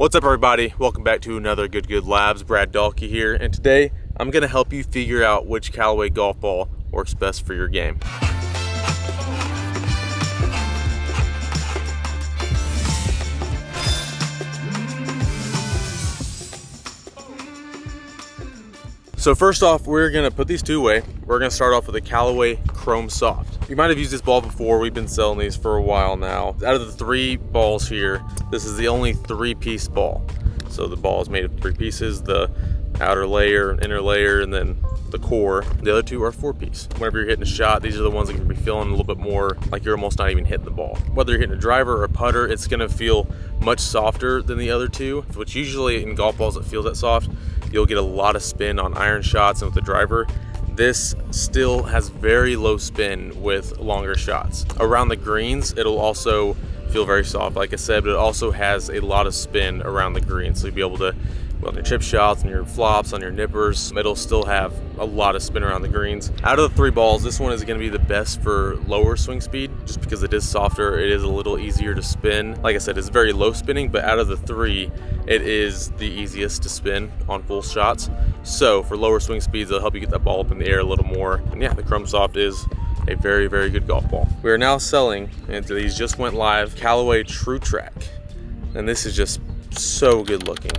What's up everybody? Welcome back to another Good Labs. Brad Dahlke here, and today I'm going to help you figure out which Callaway golf ball works best for your game. So first off, we're gonna put these two away. We're gonna start off with a Callaway Chrome Soft. You might have used this ball before. We've been selling these for a while now. Out of the three balls here, this is the only three-piece ball. So the ball is made of three pieces, the outer layer, inner layer, and then the core. The other two are four-piece. Whenever you're hitting a shot, these are the ones that can be feeling a little bit more like you're almost not even hitting the ball. Whether you're hitting a driver or a putter, it's gonna feel much softer than the other two, which usually in golf balls it feels that soft. You'll get a lot of spin on iron shots and with the driver. This still has very low spin with longer shots. Around the greens, it'll also feel very soft, like I said, but it also has a lot of spin around the greens. So you'll be able to, on your chip shots, on your flops, on your nippers, it'll still have a lot of spin around the greens. Out of the three balls, this one is gonna be the best for lower swing speed, just because it is softer, it is a little easier to spin. Like I said, it's very low spinning, but out of the three, it is the easiest to spin on full shots. So for lower swing speeds, it'll help you get that ball up in the air a little more. And yeah, the Chrome Soft is a very, very good golf ball. We are now selling, and these just went live, Callaway True Track. And this is just so good looking.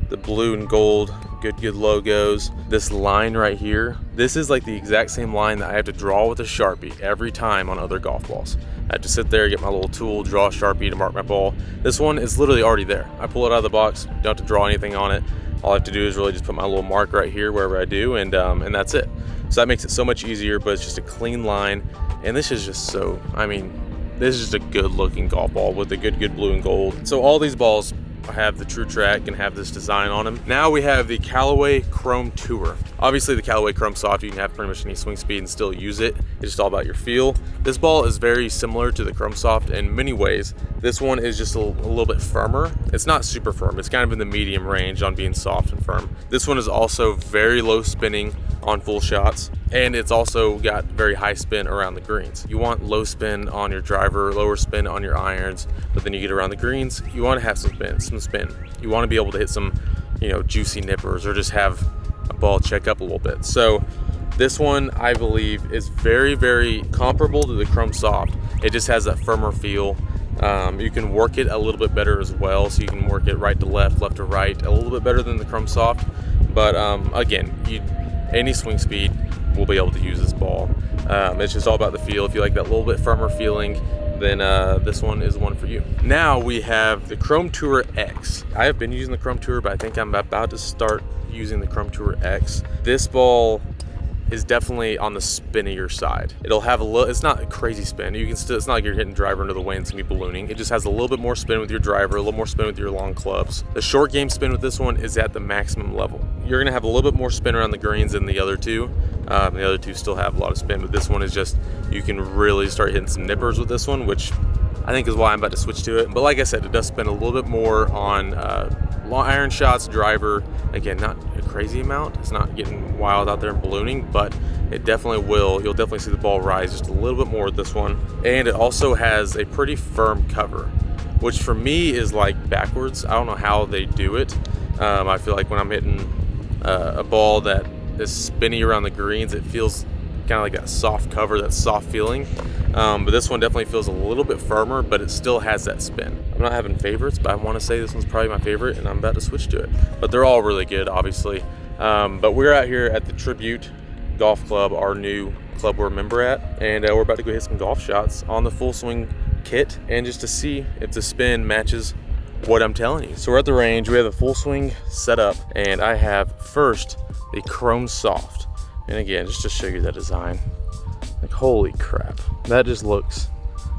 The blue and gold, good logos. This line right here, this is like the exact same line that I have to draw with a Sharpie every time on other golf balls. I have to sit there, get my little tool, draw a Sharpie to mark my ball. This one is literally already there. I pull it out of the box, don't have to draw anything on it. All I have to do is really just put my little mark right here wherever I do, and that's it. So that makes it so much easier, but it's just a clean line. And this is just so, this is just a good looking golf ball with the good blue and gold. So all these balls have the True Track and have this design on them. Now we have the Callaway Chrome Tour. Obviously the Callaway Chrome Soft, you can have pretty much any swing speed and still use it. It's just all about your feel. This ball is very similar to the Chrome Soft in many ways. This one is just a little bit firmer. It's not super firm. It's kind of in the medium range on being soft and firm. This one is also very low spinning on full shots, and it's also got very high spin around the greens. You want low spin on your driver, lower spin on your irons, but then you get around the greens, you want to have some spin. You want to be able to hit some, juicy nippers or just have a ball check up a little bit. So this one, I believe, is very, very comparable to the Chrome Soft. It just has that firmer feel. You can work it a little bit better as well, so you can work it right to left, left to right, a little bit better than the Chrome Soft. But again, any swing speed will be able to use this ball. It's just all about the feel. If you like that little bit firmer feeling, then this one is one for you. Now we have the Chrome Tour X. I have been using the Chrome Tour, but I think I'm about to start using the Chrome Tour X. This ball is definitely on the spinnier side. It'll have a little, it's not a crazy spin. You can still, it's not like you're hitting driver into the wind, it's gonna be ballooning. It just has a little bit more spin with your driver, a little more spin with your long clubs. The short game spin with this one is at the maximum level. You're gonna have a little bit more spin around the greens than the other two. The other two still have a lot of spin, but this one is just, you can really start hitting some nippers with this one, which I think is why I'm about to switch to it. But like I said, it does spin a little bit more on long iron shots, driver. Again, not a crazy amount. It's not getting wild out there and ballooning, but it definitely will. You'll definitely see the ball rise just a little bit more with this one. And it also has a pretty firm cover, which for me is like backwards. I don't know how they do it. I feel like when I'm hitting a ball that is spinny around the greens, it feels kind of like that soft cover, that soft feeling. But this one definitely feels a little bit firmer, but it still has that spin. I'm not having favorites, but I want to say this one's probably my favorite, and I'm about to switch to it. But they're all really good, obviously. But we're out here at the Tribute Golf Club, our new club we're a member at, and we're about to go hit some golf shots on the Full Swing kit, and just to see if the spin matches what I'm telling you. So we're at the range, we have the Full Swing set up, and I have first the Chrome Soft. And again, just to show you that design, like holy crap, that just looks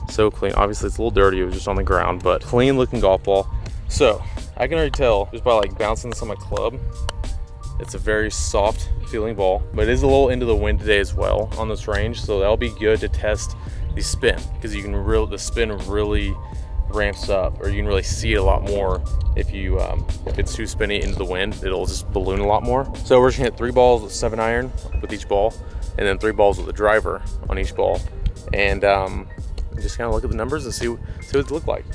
so clean. Obviously it's a little dirty, it was just on the ground, but clean looking golf ball. So I can already tell just by like bouncing this on my club, it's a very soft feeling ball, but it is a little into the wind today as well on this range, so that'll be good to test the spin, because the spin really ramps up, or you can really see it a lot more. If it's too spinny into the wind, it'll just balloon a lot more. So we're just gonna hit 3 balls with 7-iron with each ball, and then 3 balls with a driver on each ball, and just kind of look at the numbers and see what they look like.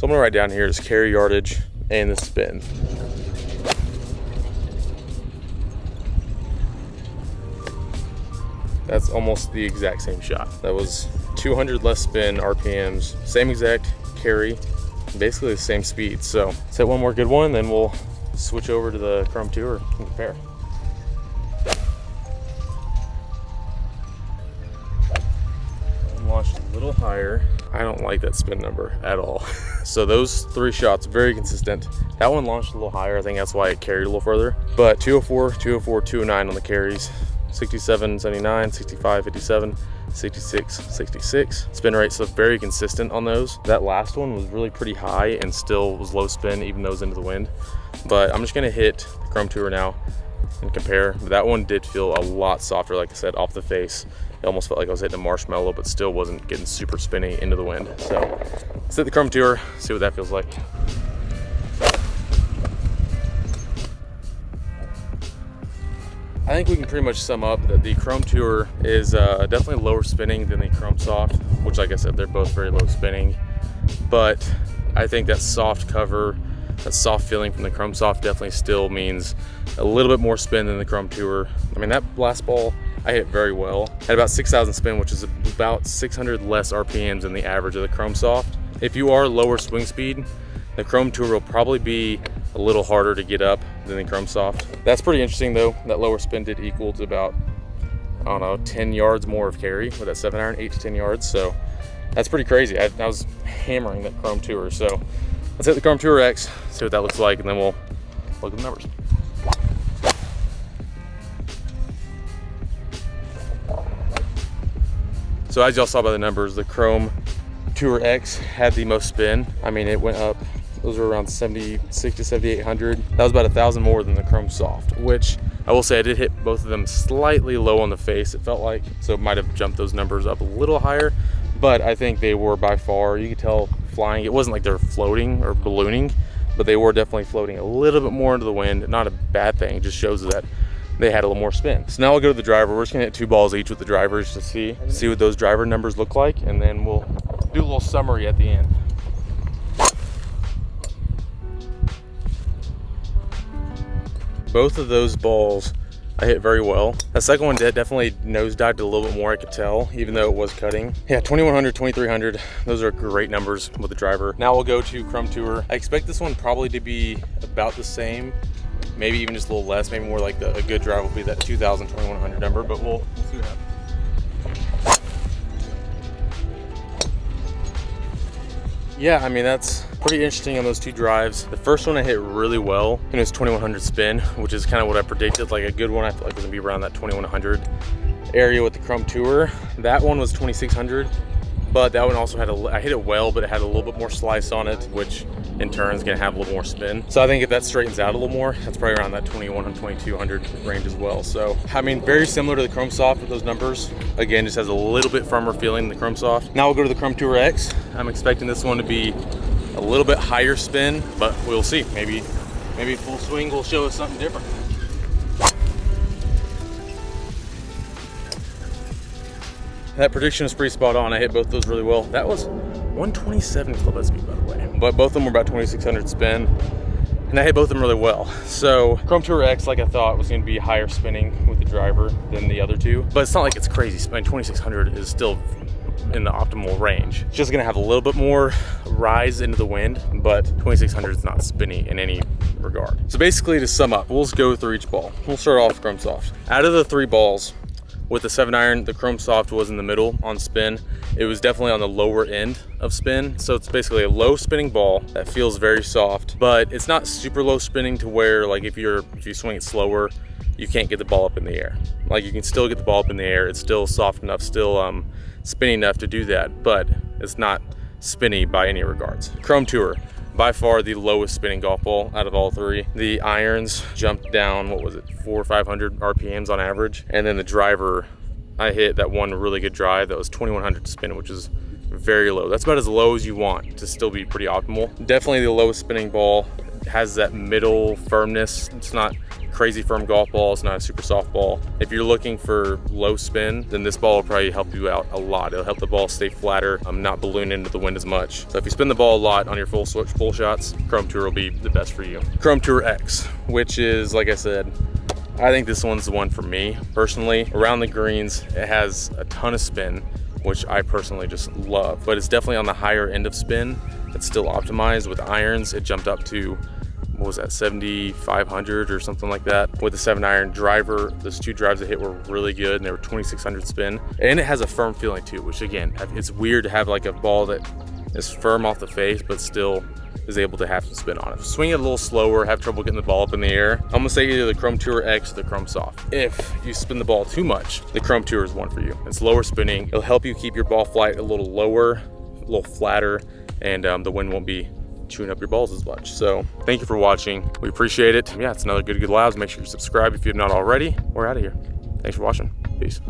So I'm gonna write down here is carry yardage and the spin. That's almost the exact same shot. That was 200 less spin RPMs, same exact carry, basically the same speed. So let's hit one more good one, then we'll switch over to the Chrome Tour and compare. Launched a little higher. I don't like that spin number at all. So those 3 shots, very consistent. That one launched a little higher. I think that's why it carried a little further. But 204, 204, 209 on the carries. 67, 79, 65, 57, 66, 66. Spin rates look very consistent on those. That last one was really pretty high and still was low spin, even though it was into the wind. But I'm just gonna hit the Chrome Tour now and compare. That one did feel a lot softer, like I said, off the face. It almost felt like I was hitting a marshmallow, but still wasn't getting super spinny into the wind. So let's hit the Chrome Tour, see what that feels like. I think we can pretty much sum up that the Chrome Tour is definitely lower spinning than the Chrome Soft, which, like I said, they're both very low spinning. But I think that soft cover, that soft feeling from the Chrome Soft definitely still means a little bit more spin than the Chrome Tour. I mean, that blast ball, I hit very well. At about 6,000 spin, which is about 600 less RPMs than the average of the Chrome Soft. If you are lower swing speed, the Chrome Tour will probably be a little harder to get up than the Chrome Soft. That's pretty interesting though. That lower spin did equal to about, I don't know, 10 yards more of carry with that 7-iron, 8 to 10 yards. So that's pretty crazy. I was hammering that Chrome Tour. So let's hit the Chrome Tour X, see what that looks like, and then we'll look at the numbers. So as y'all saw by the numbers, the Chrome Tour X had the most spin. I mean, it went up, those were around 76 to 7,800. That was about 1,000 more than the Chrome Soft, which I will say I did hit both of them slightly low on the face, it felt like. So it might have jumped those numbers up a little higher, but I think they were by far, you could tell flying, it wasn't like they're floating or ballooning, but they were definitely floating a little bit more into the wind. Not a bad thing, it just shows that they had a little more spin. So now I'll go to the driver. We're just gonna hit 2 balls each with the drivers to see what those driver numbers look like, and then we'll do a little summary at the end. Both of those balls I hit very well. That second one definitely nosedived a little bit more, I could tell, even though it was cutting. Yeah, 2,100, 2,300, those are great numbers with the driver. Now we'll go to Chrome Tour. I expect this one probably to be about the same, maybe even just a little less, maybe more like a good drive will be that 2,000, 2,100 number, but we'll see what happens. Yeah, I mean, that's pretty interesting on those 2 drives. The first one I hit really well, and it was 2,100 spin, which is kind of what I predicted. Like a good one, I feel like was gonna be around that 2,100 area with the Chrome Tour. That one was 2,600, but that one also had I hit it well, but it had a little bit more slice on it, which in turn is gonna have a little more spin. So I think if that straightens out a little more, that's probably around that 2,100, 2,200 range as well. So, I mean, very similar to the Chrome Soft with those numbers. Again, just has a little bit firmer feeling than the Chrome Soft. Now we'll go to the Chrome Tour X. I'm expecting this one to be a little bit higher spin, but we'll see. Maybe full swing will show us something different. That prediction was pretty spot on. I hit both those really well. That was 127 club head speed, by the way. But both of them were about 2,600 spin, and I hit both of them really well. So Chrome Tour X, like I thought, was gonna be higher spinning with the driver than the other 2. But it's not like it's crazy. I mean, 2,600 is still in the optimal range. It's just gonna have a little bit more rise into the wind, but 2,600 is not spinny in any regard. So basically, to sum up, we'll just go through each ball. We'll start off with Chrome Soft. Out of the 3 balls, with the 7-iron, the Chrome Soft was in the middle on spin. It was definitely on the lower end of spin. So it's basically a low spinning ball that feels very soft, but it's not super low spinning to where, like, if you swing it slower, you can't get the ball up in the air. Like, you can still get the ball up in the air. It's still soft enough, still spinny enough to do that, but it's not spinny by any regards. Chrome Tour, by far the lowest spinning golf ball out of all 3. The irons jumped down, what was it, 400 or 500 RPMs on average. And then the driver, I hit that one really good drive that was 2,100 spin, which is very low. That's about as low as you want to still be pretty optimal. Definitely the lowest spinning ball has that middle firmness. It's not crazy firm golf ball, it's not a super soft ball. If you're looking for low spin, then this ball will probably help you out a lot. It'll help the ball stay flatter, not balloon into the wind as much. So if you spin the ball a lot on your full shots, Chrome Tour will be the best for you. Chrome Tour X, which is, like I said, I think this one's the one for me personally. Around the greens, it has a ton of spin, which I personally just love, but it's definitely on the higher end of spin. It's still optimized. With irons, it jumped up to, what was that, 7,500 or something like that. With the 7-iron driver, those 2 drives I hit were really good, and they were 2,600 spin. And it has a firm feeling too, which again, it's weird to have like a ball that is firm off the face, but still is able to have some spin on it. Swing it a little slower, have trouble getting the ball up in the air, I'm gonna say either the Chrome Tour X or the Chrome Soft. If you spin the ball too much, the Chrome Tour is one for you. It's lower spinning. It'll help you keep your ball flight a little lower, a little flatter, and the wind won't be chewing up your balls as much. So thank you for watching. We appreciate it. Yeah, it's another Good Labs. Make sure you subscribe if you're not already. We're out of here. Thanks for watching. Peace.